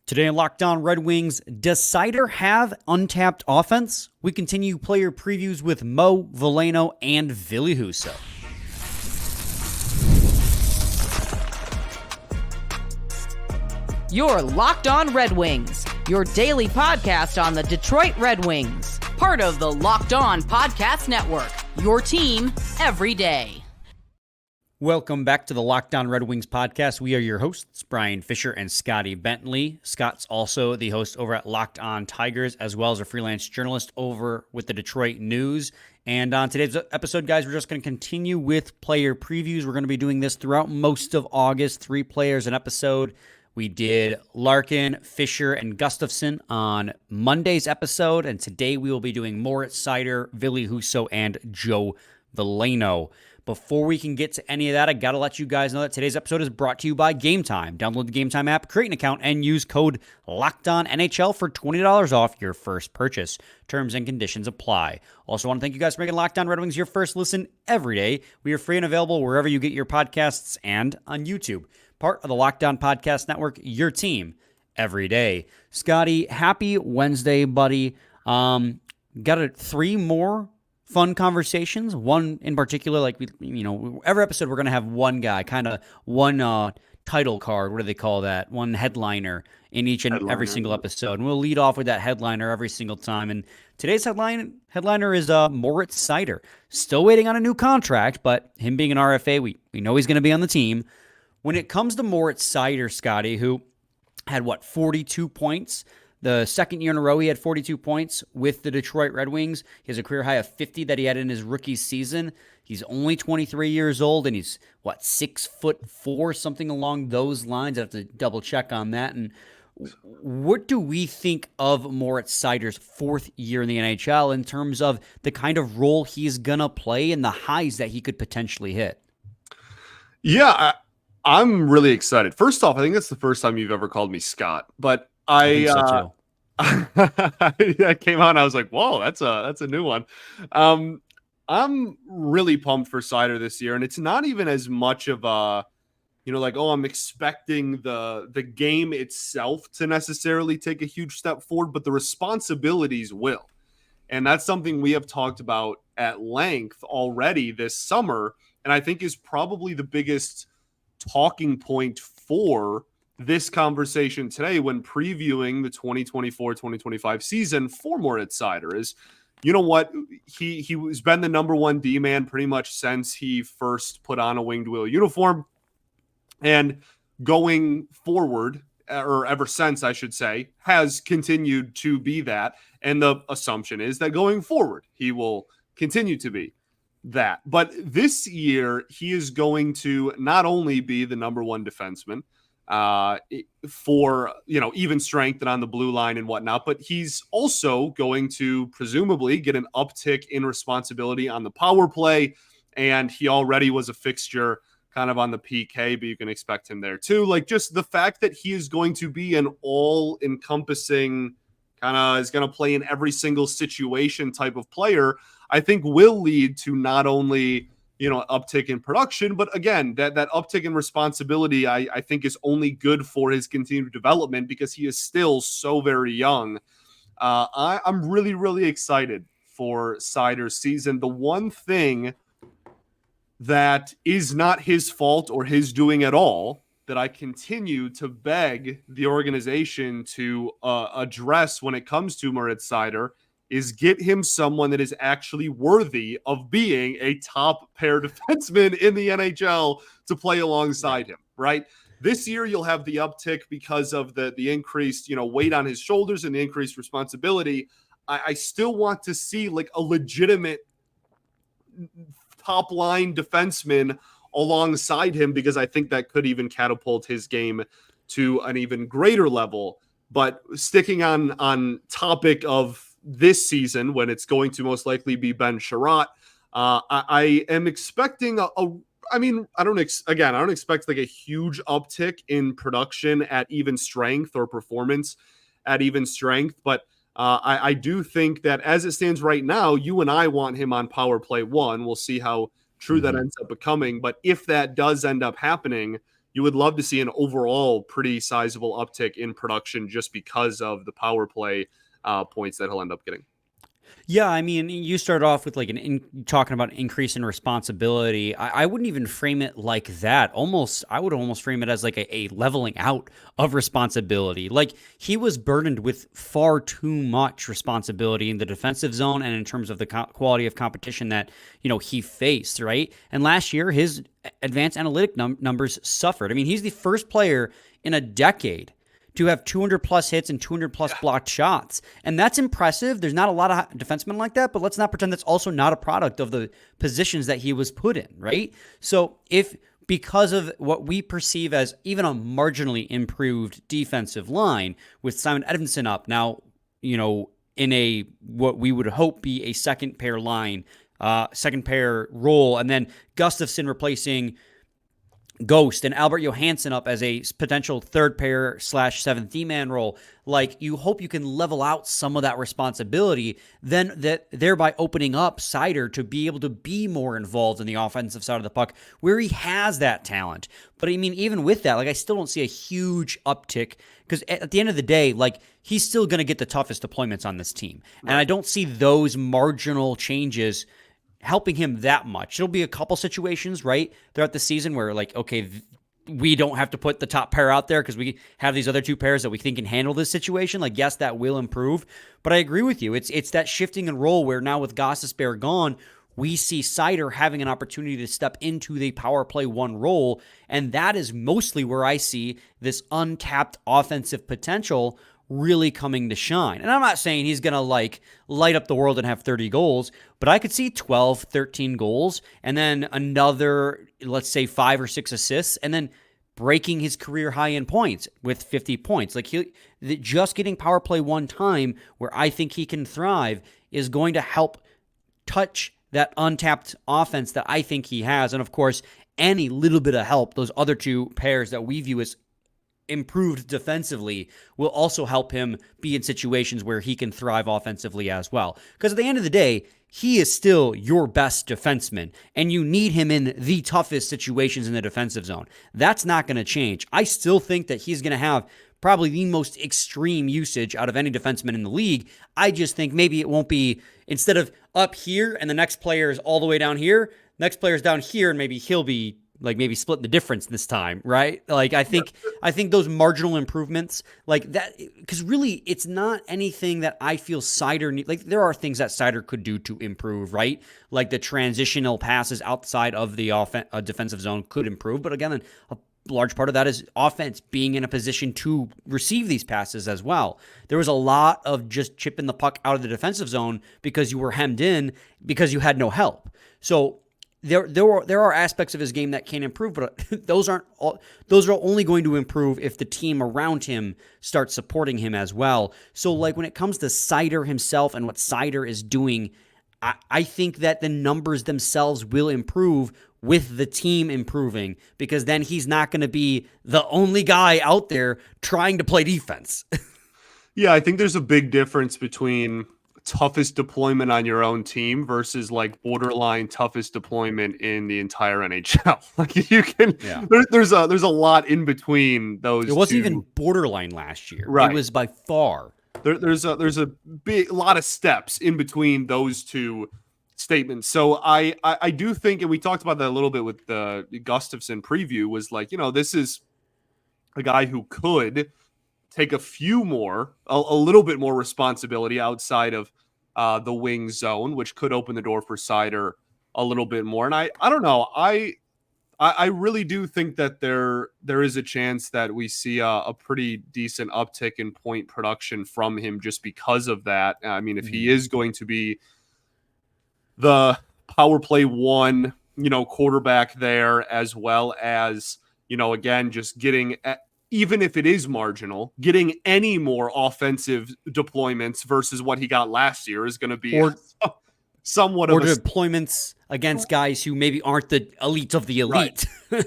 Today in Locked On Red Wings, does Seider have untapped offense? We continue player previews with Mo, Veleno, and Ville Husso. You're Locked On Red Wings, your daily podcast on the Detroit Red Wings. Part of the Locked On Podcast Network, your team every day. Welcome back to the Locked On Red Wings podcast. We are your hosts, Brian Fisher and Scotty Bentley. Scott's also the host over at Locked On Tigers, as well as a freelance journalist over with the Detroit News. And on today's episode, guys, we're just going to continue with player previews. We're going to be doing this throughout most of August, 3 players an episode. We did Larkin, Fisher, and Gustafsson on Monday's episode, and today we will be doing Moritz Seider, Ville Husso, and Joe Veleno. Before we can get to any of that, I got to let you guys know that today's episode is brought to you by Game Time. Download the Game Time app, create an account, and use code LOCKEDONNHL for $20 off your first purchase. Terms and conditions apply. Also want to thank you guys for making Locked On Red Wings your first listen every day. We are free and available wherever you get your podcasts and on YouTube. Part of the Locked On Podcast Network, your team every day. Scotty, happy Wednesday, buddy. Got 3 more fun conversations. One in particular, like every episode we're gonna have one guy, kind of one title card. What do they call that? One headliner in each and every single episode, and we'll lead off with that headliner every single time. And today's headliner is Moritz Seider. Still waiting on a new contract, but him being an RFA, we know he's gonna be on the team. When it comes to Moritz Seider, Scotty, who had 42 points. The second year in a row, he had 42 points with the Detroit Red Wings. He has a career high of 50 that he had in his rookie season. He's only 23 years old, and he's, 6'4", something along those lines. I have to double check on that. And what do we think of Moritz Seider's 4th year in the NHL in terms of the kind of role he's going to play and the highs that he could potentially hit? Yeah, I'm really excited. First off, I think that's the first time you've ever called me Scott, but I think so too. I came out and I was like, whoa, that's a new one. I'm really pumped for Seider this year, and it's not even as much of a, I'm expecting the game itself to necessarily take a huge step forward, but the responsibilities will. And that's something we have talked about at length already this summer, and I think is probably the biggest talking point for this conversation today when previewing the 2024-2025 season for Moritz Seider is, he's been the number one D-man pretty much since he first put on a winged wheel uniform, and going forward, or ever since I should say, has continued to be that, and the assumption is that going forward he will continue to be that. But this year, he is going to not only be the number one defenseman for, even strength and on the blue line and whatnot, but he's also going to presumably get an uptick in responsibility on the power play. And he already was a fixture kind of on the PK, but you can expect him there too. Like, just the fact that he is going to be an all-encompassing is going to play in every single situation type of player, I think will lead to not only, uptick in production, but again, that uptick in responsibility, I think is only good for his continued development because he is still so very young. I'm really, really excited for Seider's season. The one thing that is not his fault or his doing at all that I continue to beg the organization to address when it comes to Moritz Seider is get him someone that is actually worthy of being a top pair defenseman in the NHL to play alongside him, right? This year, you'll have the uptick because of the increased, weight on his shoulders and the increased responsibility. I still want to see like a legitimate top line defenseman alongside him, because I think that could even catapult his game to an even greater level. But sticking on topic of this season, when it's going to most likely be Ben Sherratt, I am expecting I don't expect like a huge uptick in production at even strength or performance at even strength, but I do think that as it stands right now, you and I want him on power play 1. We'll see how true that ends up becoming, but if that does end up happening, you would love to see an overall pretty sizable uptick in production just because of the power play points that he'll end up getting. Yeah, I mean, you start off with like talking about increase in responsibility. I wouldn't even frame it like that. I would almost frame it as like a leveling out of responsibility. Like he was burdened with far too much responsibility in the defensive zone and in terms of the quality of competition that he faced, right? And last year, his advanced analytic numbers suffered. I mean, he's the first player in a decade to have 200 plus hits and 200 plus blocked shots. And that's impressive. There's not a lot of defensemen like that, but let's not pretend that's also not a product of the positions that he was put in, right? So if because of what we perceive as even a marginally improved defensive line with Simon Edvinsson up now, in a what we would hope be a second pair line, second pair role, and then Gustafsson replacing Ghost and Albert Johansson up as a potential third pair / seventh D-man role. Like, you hope you can level out some of that responsibility, then thereby opening up Seider to be able to be more involved in the offensive side of the puck where he has that talent. But I mean, even with that, like, I still don't see a huge uptick because at the end of the day, like, he's still going to get the toughest deployments on this team. Right. And I don't see those marginal changes helping him that much. It'll be a couple situations, right, throughout the season where, like, okay, we don't have to put the top pair out there because we have these other two pairs that we think can handle this situation. Like, yes, that will improve. But I agree with you. It's that shifting in role where now with Gostisbehere gone, we see Seider having an opportunity to step into the power play one role. And that is mostly where I see this untapped offensive potential really coming to shine. And I'm not saying he's going to like light up the world and have 30 goals, but I could see 12, 13 goals and then another, let's say 5 or 6 assists and then breaking his career high in points with 50 points. Like just getting power play one time where I think he can thrive is going to help touch that untapped offense that I think he has. And of course, any little bit of help, those other two pairs that we view as improved defensively will also help him be in situations where he can thrive offensively as well. Because at the end of the day, he is still your best defenseman, and you need him in the toughest situations in the defensive zone. That's not going to change. I still think that he's going to have probably the most extreme usage out of any defenseman in the league. I just think maybe it won't be, instead of up here and the next player is all the way down here, next player's down here, and maybe he'll be like maybe splitting the difference this time, right? Like I think those marginal improvements like that, because really it's not anything that I feel Seider like there are things that Seider could do to improve, right? Like the transitional passes outside of the defensive zone could improve, but again, a large part of that is offense being in a position to receive these passes as well. There was a lot of just chipping the puck out of the defensive zone because you were hemmed in because you had no help. So there are aspects of his game that can improve, but those are only going to improve if the team around him starts supporting him as well. So like when it comes to Seider himself and what Seider is doing, I think that the numbers themselves will improve with the team improving, because then he's not going to be the only guy out there trying to play defense. Yeah, I think there's a big difference between toughest deployment on your own team versus like borderline toughest deployment in the entire NHL. Like you can, there's a lot in between those. It wasn't two. Even borderline last year. Right. It was by far. There's a big lot of steps in between those two statements. So I do think, and we talked about that a little bit with the Gustafsson preview, was like, this is a guy who could take a little bit more responsibility outside of the wing zone, which could open the door for Seider a little bit more. And I don't know. I really do think that there is a chance that we see a pretty decent uptick in point production from him just because of that. I mean, if he is going to be the power play one, quarterback there, as well as, again, just getting even if it is marginal, getting any more offensive deployments versus what he got last year is going to be somewhat of deployments against guys who maybe aren't the elite of the elite. Right.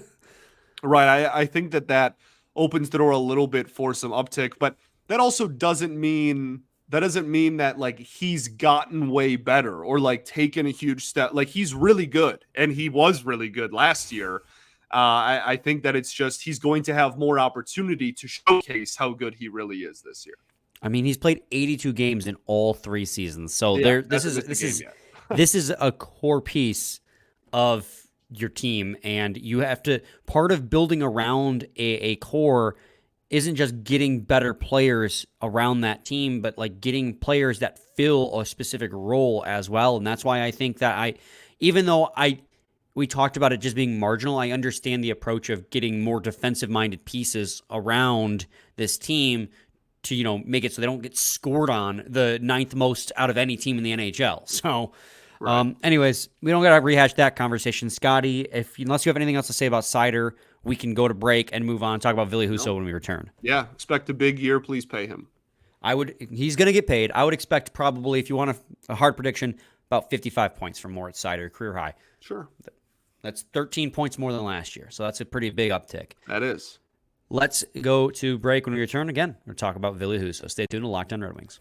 Right. I think that opens the door a little bit for some uptick, but that also doesn't mean that like he's gotten way better or like taken a huge step. Like he's really good, and he was really good last year. I think that it's just he's going to have more opportunity to showcase how good he really is this year. I mean, he's played 82 games in all 3 seasons. So this is a core piece of your team, and you have to, part of building around a core isn't just getting better players around that team, but like getting players that fill a specific role as well. And that's why I think that even though we talked about it just being marginal, I understand the approach of getting more defensive-minded pieces around this team to, make it so they don't get scored on the 9th most out of any team in the NHL. So, right. Anyways, we don't got to rehash that conversation. Scotty, unless you have anything else to say about Seider, we can go to break and move on and talk about Ville Husso when we return. Yeah, expect a big year. Please pay him. He's going to get paid. I would expect probably, if you want a hard prediction, about 55 points from Moritz Seider, career high. Sure. That's 13 points more than last year. So that's a pretty big uptick. That is. Let's go to break. When we return again, we'll talk about Ville Husso. Stay tuned to Locked On Red Wings.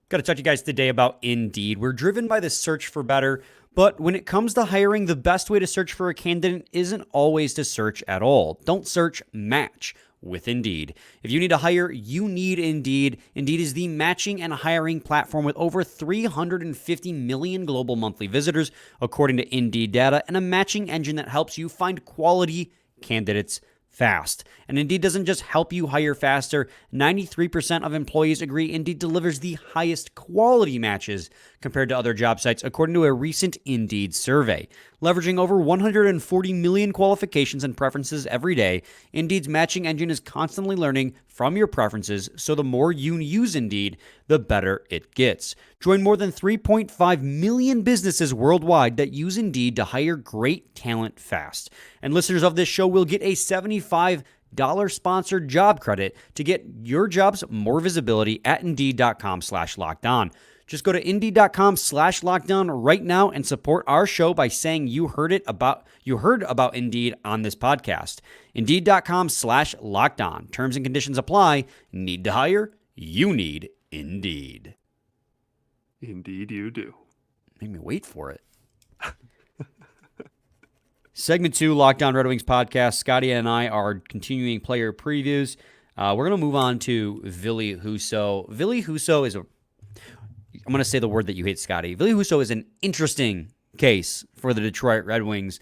Got to talk to you guys today about Indeed. We're driven by the search for better, but when it comes to hiring, the best way to search for a candidate isn't always to search at all. Don't search, match with Indeed. If you need to hire, you need Indeed. Indeed is the matching and hiring platform with over 350 million global monthly visitors, according to Indeed data, and a matching engine that helps you find quality candidates fast. And Indeed doesn't just help you hire faster. 93% of employees agree Indeed delivers the highest quality matches compared to other job sites, according to a recent Indeed survey. Leveraging over 140 million qualifications and preferences every day, Indeed's matching engine is constantly learning from your preferences, so the more you use Indeed, the better it gets. Join more than 3.5 million businesses worldwide that use Indeed to hire great talent fast. And listeners of this show will get a $75 sponsored job credit to get your jobs more visibility at Indeed.com/lockedon. Just go to Indeed.com/lockedon right now and support our show by saying you heard about Indeed on this podcast. Indeed.com/lockedon. Terms and conditions apply. Need to hire? You need Indeed. Indeed you do. Make me wait for it. Segment 2, Locked On Red Wings podcast. Scotty and I are continuing player previews. We're going to move on to Ville Husso. Ville Husso is I'm going to say the word that you hate, Scotty. Ville Husso is an interesting case for the Detroit Red Wings.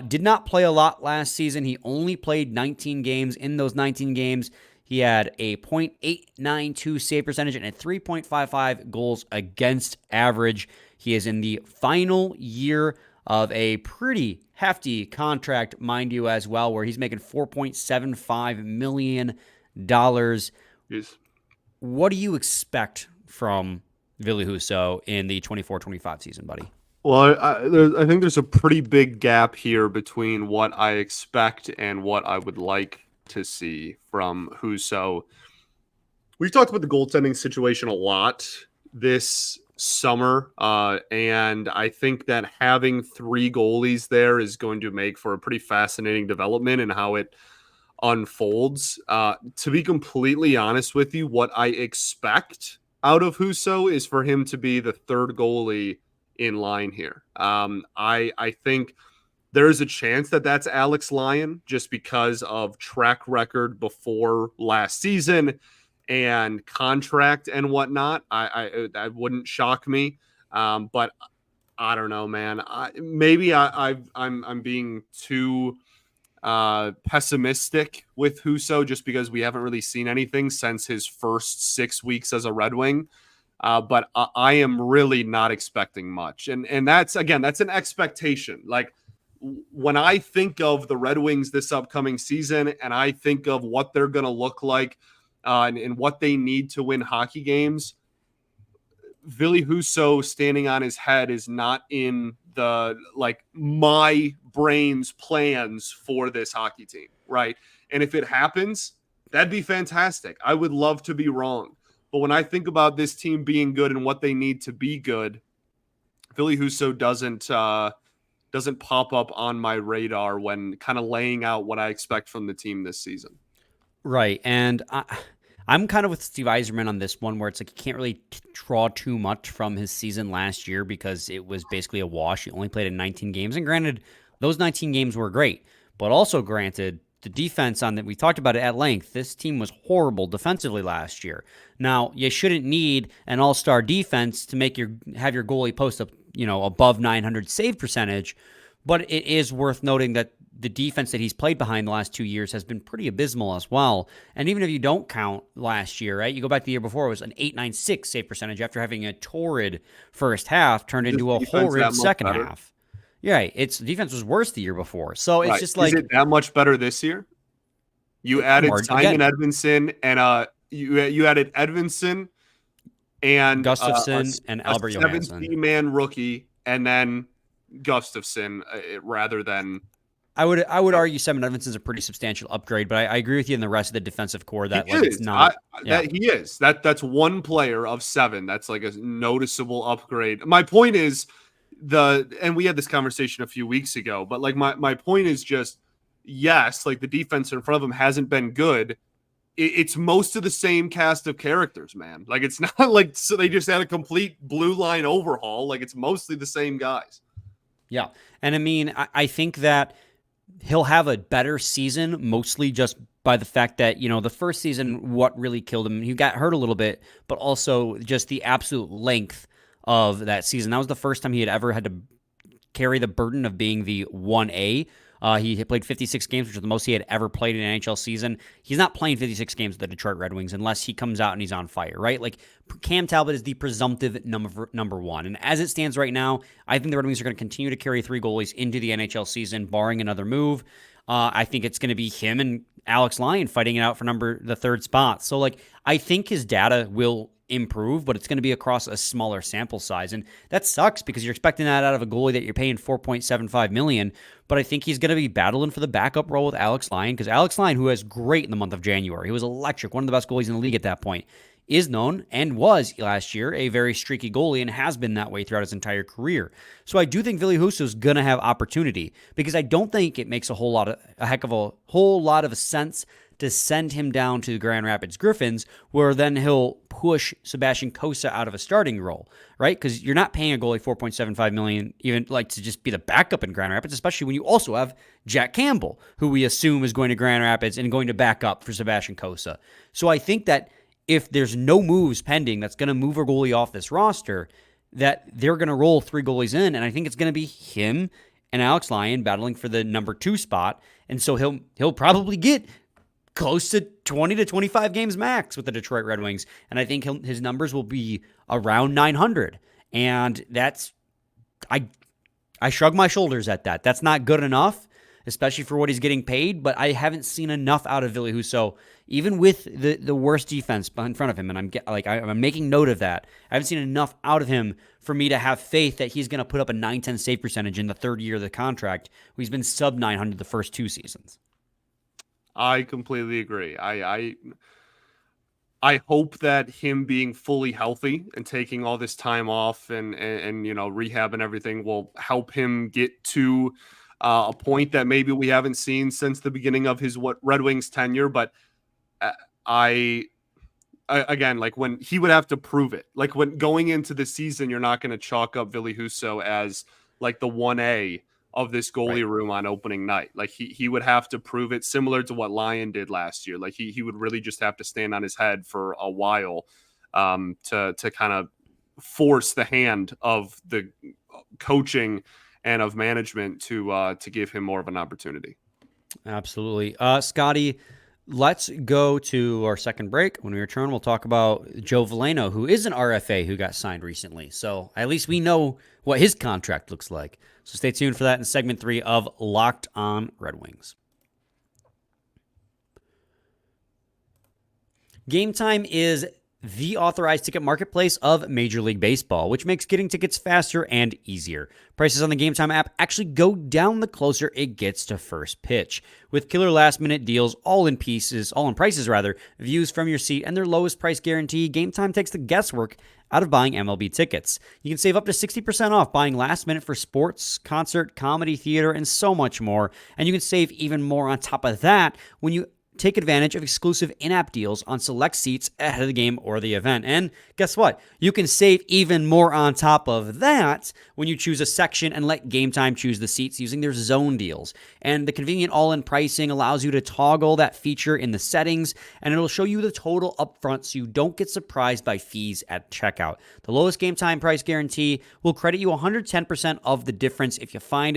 Did not play a lot last season. He only played 19 games. In those 19 games, he had a .892 save percentage and a 3.55 goals against average. He is in the final year of a pretty hefty contract, mind you, as well, where he's making $4.75 million. Yes. What do you expect from Ville Husso in the 24-25 season, buddy? Well, I think there's a pretty big gap here between what I expect and what I would like to see from Husso. We've talked about the goaltending situation a lot this summer, and I think that having 3 goalies there is going to make for a pretty fascinating development in how it unfolds. To be completely honest with you, what I expect out of Husso is for him to be the 3rd goalie in line here. I think there is a chance that that's Alex Lyon just because of track record before last season and contract and whatnot. That wouldn't shock me. But I don't know, man. Maybe I'm being too pessimistic with Husso just because we haven't really seen anything since his first 6 weeks as a Red Wing. But I am really not expecting much. And that's an expectation. Like when I think of the Red Wings this upcoming season and I think of what they're going to look like and what they need to win hockey games, Ville Husso standing on his head is not in the my brain's plans for this hockey team, right? And if it happens, that'd be fantastic. I would love to be wrong. But when I think about this team being good and what they need to be good, Ville Husso doesn't pop up on my radar when kind of laying out what I expect from the team this season. Right. And I'm kind of with Steve Yzerman on this one, where it's like you can't really draw too much from his season last year because it was basically a wash. He only played in 19 games, and granted, those 19 games were great, but also granted, the defense on that, we talked about it at length. This team was horrible defensively last year. Now, you shouldn't need an all-star defense to have your goalie post up, above 900 save percentage, but it is worth noting that the defense that he's played behind the last 2 years has been pretty abysmal as well. And even if you don't count last year, right? You go back the year before, it was an 896 save percentage after having a torrid first half turned into a horrid second half. Yeah, its defense was worse the year before. So it's just like... Is it that much better this year? You added Simon Edvinsson and you added Edvinsson and Gustafson and Albert Johansson. 17-man rookie, and then Gustafson rather than... I would argue Simon Edvinsson's a pretty substantial upgrade, but I agree with you in the rest of the defensive core that it's not. He is. That's one player of 7. That's like a noticeable upgrade. My point is and we had this conversation a few weeks ago, but like my point is just, yes, like the defense in front of him hasn't been good. It's most of the same cast of characters, man. Like it's not like so they just had a complete blue line overhaul. Like it's mostly the same guys. Yeah. And I mean, I think that he'll have a better season, mostly just by the fact that, the first season, what really killed him, he got hurt a little bit, but also just the absolute length of that season. That was the first time he had ever had to carry the burden of being the 1A. He had played 56 games, which is the most he had ever played in an NHL season. He's not playing 56 games with the Detroit Red Wings unless he comes out and he's on fire, right? Like, Cam Talbot is the presumptive number one. And as it stands right now, I think the Red Wings are going to continue to carry 3 goalies into the NHL season, barring another move. I think it's going to be him and Alex Lyon fighting it out for the 3rd spot. So, like, I think his data will improve, but it's going to be across a smaller sample size. And that sucks because you're expecting that out of a goalie that you're paying $4.75 million. But I think he's going to be battling for the backup role with Alex Lyon, because Alex Lyon, who was great in the month of January, he was electric, one of the best goalies in the league at that point, is known and was last year a very streaky goalie and has been that way throughout his entire career. So I do think Ville Husso is going to have opportunity, because I don't think it makes a whole lot of sense to send him down to the Grand Rapids Griffins, where then he'll push Sebastian Cossa out of a starting role, right? Because you're not paying a goalie $4.75 million even like to just be the backup in Grand Rapids, especially when you also have Jack Campbell, who we assume is going to Grand Rapids and going to back up for Sebastian Cossa. So I think that if there's no moves pending that's going to move a goalie off this roster, that they're going to roll 3 goalies in, and I think it's going to be him and Alex Lyon battling for the number 2 spot, and so he'll probably get close to 20 to 25 games max with the Detroit Red Wings. And I think his numbers will be around 900. And that's, I shrug my shoulders at that. That's not good enough, especially for what he's getting paid. But I haven't seen enough out of Ville Husso, even with the worst defense in front of him. And I'm making note of that. I haven't seen enough out of him for me to have faith that he's going to put up a 910 save percentage in the 3rd year of the contract. He's been sub 900 the first 2 seasons. I completely agree. I hope that him being fully healthy and taking all this time off and rehab and everything will help him get to a point that maybe we haven't seen since the beginning of his Red Wings tenure. But again, like when he would have to prove it, like when going into the season, you're not going to chalk up Ville Husso as like the 1A of this goalie room on opening night. Like he would have to prove it, similar to what Lyon did last year. Like he would really just have to stand on his head for a while to kind of force the hand of the coaching and of management to give him more of an opportunity. Absolutely. Scotty, let's go to our second break. When we return, we'll talk about Joe Veleno, who is an RFA who got signed recently. So at least we know what his contract looks like. So stay tuned for that in segment 3 of Locked On Red Wings. Game Time is the authorized ticket marketplace of Major League Baseball, which makes getting tickets faster and easier. Prices on the Game Time app actually go down the closer it gets to first pitch, with killer last-minute deals, all in prices, views from your seat, and their lowest price guarantee. Game Time takes the guesswork out of buying MLB tickets. You can save up to 60% off buying last minute for sports, concert, comedy, theater, and so much more. And you can save even more on top of that when you take advantage of exclusive in-app deals on select seats ahead of the game or the event. And guess what? You can save even more on top of that when you choose a section and let Game Time choose the seats using their zone deals. And the convenient all-in pricing allows you to toggle that feature in the settings, and it'll show you the total upfront so you don't get surprised by fees at checkout. The lowest Game Time price guarantee will credit you 110% of the difference if you find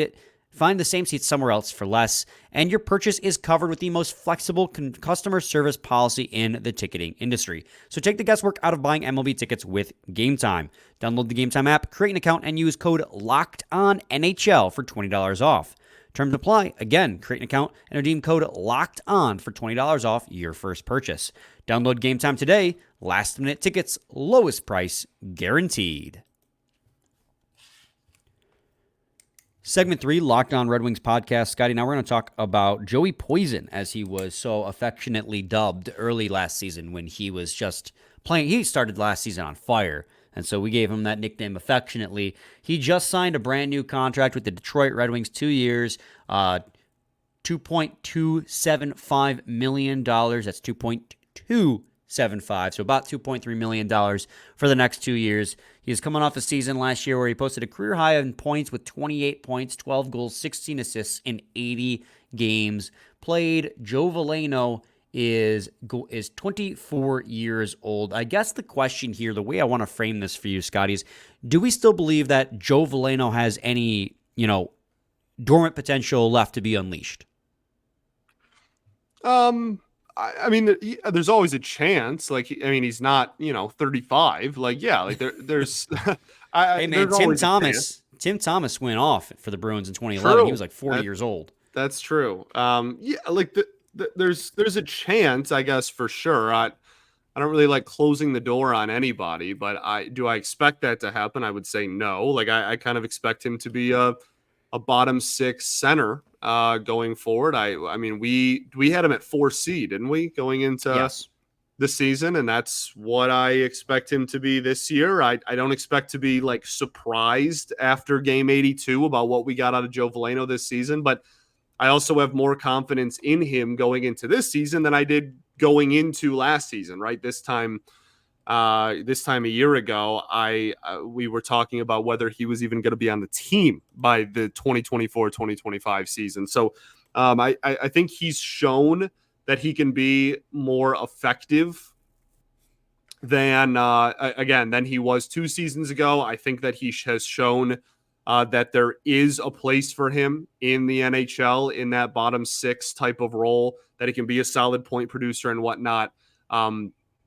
the same seats somewhere else for less, and your purchase is covered with the most flexible customer service policy in the ticketing industry. So take the guesswork out of buying MLB tickets with Game Time. Download the Game Time app, create an account, and use code LOCKEDONNHL for $20 off. Terms apply. Again, create an account and redeem code LOCKEDON for $20 off your first purchase. Download Game Time today. Last minute tickets, lowest price guaranteed. Segment 3, Locked On Red Wings podcast. Scotty, now we're going to talk about Joey Poison, as he was so affectionately dubbed early last season when he was just playing. He started last season on fire, and so we gave him that nickname affectionately. He just signed a brand new contract with the Detroit Red Wings, 2 years, $2.275 million. That's 2.275, so about $2.3 million for the next 2 years. He is coming off a season last year where he posted a career high in points with 28 points, 12 goals, 16 assists in 80 games played. Joe Veleno is 24 years old. I guess the question here, the way I want to frame this for you, Scotty, is do we still believe that Joe Veleno has any, dormant potential left to be unleashed? I mean, there's always a chance. He's not, 35. There's. Hey man, Tim Thomas went off for the Bruins in 2011. True. He was like 40 years old. That's true. There's a chance, I guess, for sure. I don't really like closing the door on anybody, but do I expect that to happen? I would say no. I kind of expect him to be a bottom 6 center going forward. I mean, we had him at 4 seed, didn't we, going into the season? And that's what I expect him to be this year. I don't expect to be surprised after game 82 about what we got out of Joe Veleno this season, but I also have more confidence in him going into this season than I did going into last season, right? This time a year ago, we were talking about whether he was even going to be on the team by the 2024-2025 season. So I think he's shown that he can be more effective than he was 2 seasons ago. I think that he has shown that there is a place for him in the NHL in that bottom 6 type of role, that he can be a solid point producer and whatnot.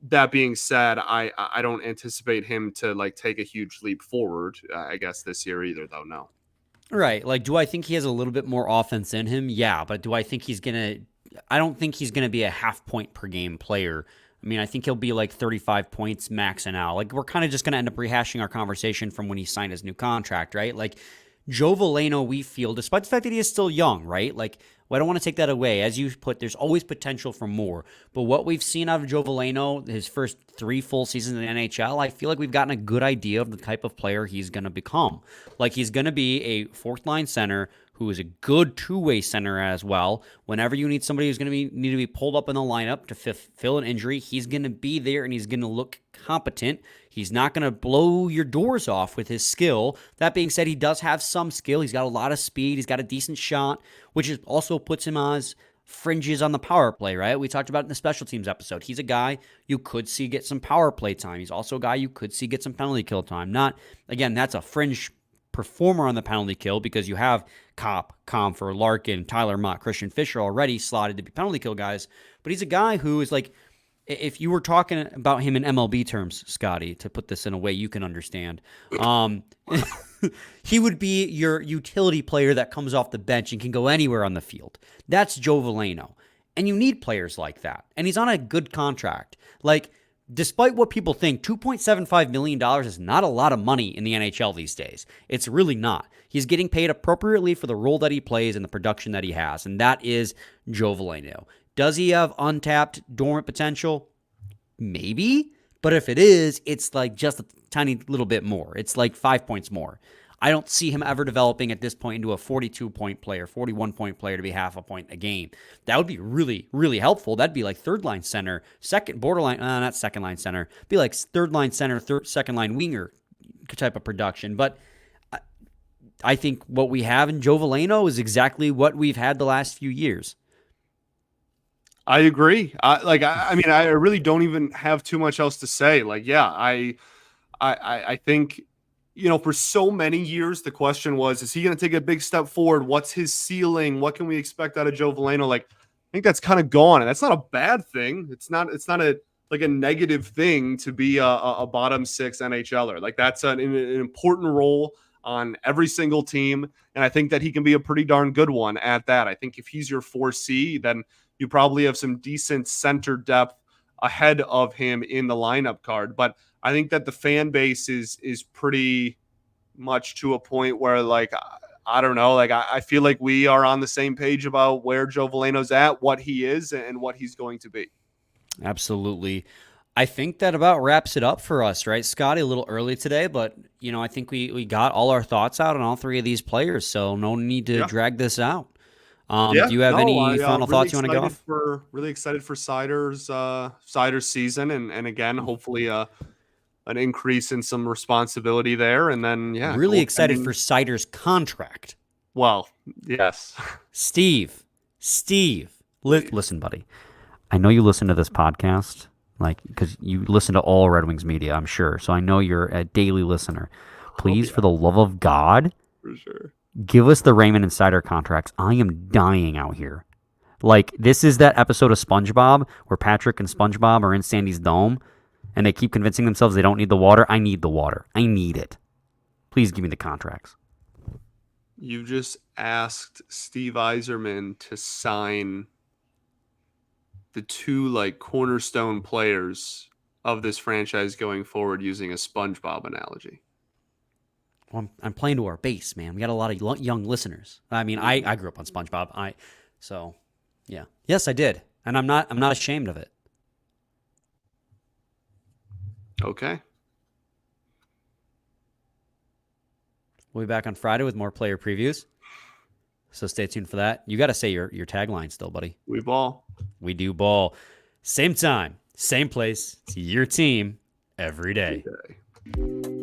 That being said, I don't anticipate him to take a huge leap forward, I guess, this year either, though. No. Right. Do I think he has a little bit more offense in him? Yeah. But do I think I don't think he's going to be a half point per game player. I mean, I think he'll be 35 points maxing out. We're kind of just going to end up rehashing our conversation from when he signed his new contract, right? Joe Veleno, we feel, despite the fact that he is still young, right? I don't want to take that away. As you put, there's always potential for more. But what we've seen out of Joe Veleno, his first 3 full seasons in the NHL, I feel like we've gotten a good idea of the type of player he's going to become. He's going to be a 4th-line center who is a good 2-way center as well. Whenever you need somebody who's going to need to be pulled up in the lineup to fill an injury, he's going to be there and he's going to look competent. He's not going to blow your doors off with his skill. That being said, he does have some skill. He's got a lot of speed. He's got a decent shot, which also puts him as fringes on the power play, right? We talked about it in the special teams episode. He's a guy you could see get some power play time. He's also a guy you could see get some penalty kill time. That's a fringe performer on the penalty kill because you have Kopp, Comfer, Larkin, Tyler Mott, Christian Fischer already slotted to be penalty kill guys. But he's a guy who is if you were talking about him in MLB terms, Scotty, to put this in a way you can understand, he would be your utility player that comes off the bench and can go anywhere on the field. That's Joe Veleno. And you need players like that. And he's on a good contract. Despite what people think, $2.75 million is not a lot of money in the NHL these days. It's really not. He's getting paid appropriately for the role that he plays and the production that he has, and that is Joe Veleno. Does he have untapped, dormant potential? Maybe, but if it is, it's just a tiny little bit more. It's 5 points more. I don't see him ever developing at this point into a 42-point player, 41-point player to be half a point a game. That would be really, really helpful. That'd be like third-line center, not second-line center. Be like third-line center, second-line winger type of production. But I think what we have in Joe Veleno is exactly what we've had the last few years. I agree. I mean, I really don't even have too much else to say. Like, yeah, I think, for so many years, the question was, is he going to take a big step forward? What's his ceiling? What can we expect out of Joe Veleno? Like, I think that's kind of gone, and that's not a bad thing. It's not a negative thing to be a bottom six NHLer. Like, that's an important role on every single team, and I think that he can be a pretty darn good one at that. I think if he's your 4C, then you probably have some decent center depth ahead of him in the lineup card. But I think that the fan base is pretty much to a point where, like, I don't know, like I feel like we are on the same page about where Joe Veleno's at, what he is, and what he's going to be. Absolutely. I think that about wraps it up for us, right, Scotty? A little early today, but, I think we got all our thoughts out on all three of these players, so no need to drag this out. Do you have any final thoughts you want to go off? Really excited for Seider's season, and again, hopefully an increase in some responsibility there, and then really excited for Seider's contract. Well, yes, Steve, listen, buddy. I know you listen to this podcast, because you listen to all Red Wings media, I'm sure. So I know you're a daily listener. Please, for the love of God, for sure, give us the Raymond and Seider contracts. I am dying out here. This is that episode of SpongeBob where Patrick and SpongeBob are in Sandy's dome and they keep convincing themselves they don't need the water. I need the water. I need it. Please give me the contracts. You just asked Steve Yzerman to sign the two cornerstone players of this franchise going forward using a SpongeBob analogy. Well, I'm playing to our base, man. We got a lot of young listeners. I mean, I grew up on SpongeBob. Yes, I did, and I'm not ashamed of it. Okay. We'll be back on Friday with more player previews. So stay tuned for that. You got to say your tagline still, buddy. We ball. We do ball. Same time, same place. It's your team every day. Every day.